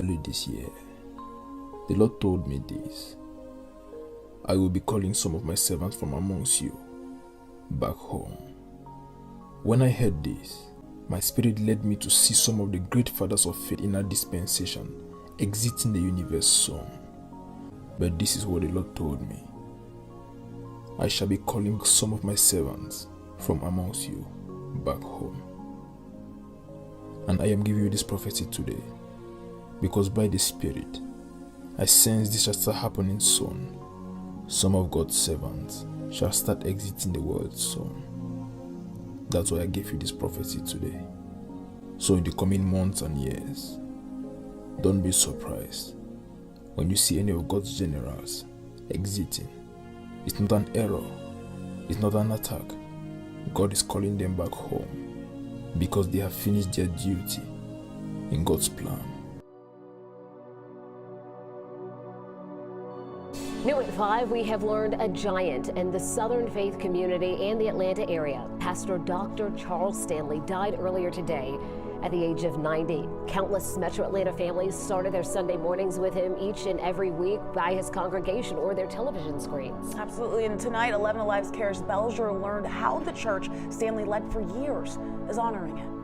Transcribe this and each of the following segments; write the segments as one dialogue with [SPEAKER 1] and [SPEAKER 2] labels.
[SPEAKER 1] Early this year, the Lord told me this: I will be calling some of my servants from amongst you back home. When I heard this, my spirit led me to see some of the great fathers of faith in our dispensation exiting the universe soon. But this is what the Lord told me: I shall be calling some of my servants from amongst you back home. And I am giving you this prophecy today, because by the Spirit, I sense this shall start happening soon. Some of God's servants shall start exiting the world soon. That's why I gave you this prophecy today. So in the coming months and years, don't be surprised when you see any of God's generals exiting. It's not an error. It's not an attack. God is calling them back home because they have finished their duty in God's plan.
[SPEAKER 2] New at 5, we have learned a giant in the Southern faith community and the Atlanta area. Pastor Dr. Charles Stanley died earlier today at the age of 90. Countless Metro Atlanta families started their Sunday mornings with him each and every week by his congregation or their television screens.
[SPEAKER 3] Absolutely, and tonight 11 Alive's Karis Belger learned how the church Stanley led for years is honoring him.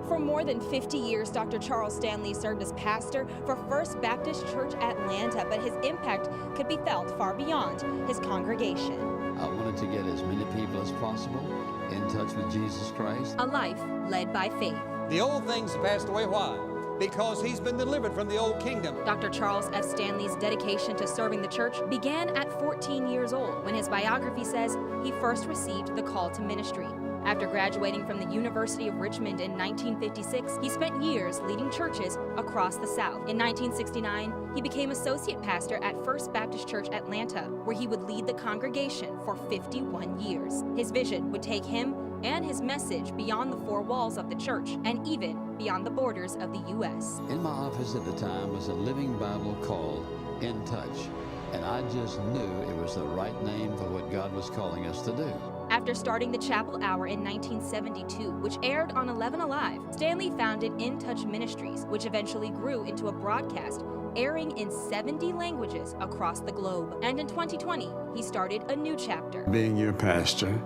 [SPEAKER 4] For more than 50 years, Dr. Charles Stanley served as pastor for First Baptist Church Atlanta, but his impact could be felt far beyond his congregation.
[SPEAKER 5] I wanted to get as many people as possible in touch with Jesus Christ.
[SPEAKER 4] A life led by faith.
[SPEAKER 6] The old things have passed away. Why? Because he's been delivered from the old kingdom.
[SPEAKER 4] Dr. Charles F. Stanley's dedication to serving the church began at 14 years old, when his biography says he first received the call to ministry. After graduating from the University of Richmond in 1956, he spent years leading churches across the South. In 1969, he became associate pastor at First Baptist Church Atlanta, where he would lead the congregation for 51 years. His vision would take him and his message beyond the four walls of the church and even beyond the borders of the U.S.
[SPEAKER 5] In my office at the time was a living Bible called In Touch, and I just knew it was the right name for what God was calling us to do.
[SPEAKER 4] After starting the Chapel Hour in 1972, which aired on 11 Alive, Stanley founded In Touch Ministries, which eventually grew into a broadcast airing in 70 languages across the globe. And in 2020, he started a new chapter.
[SPEAKER 7] Being your pastor,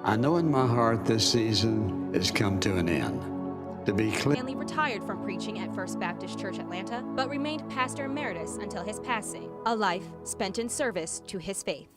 [SPEAKER 7] I know in my heart this season has come to an end. To be clear,
[SPEAKER 4] Stanley retired from preaching at First Baptist Church Atlanta, but remained pastor emeritus until his passing, a life spent in service to his faith.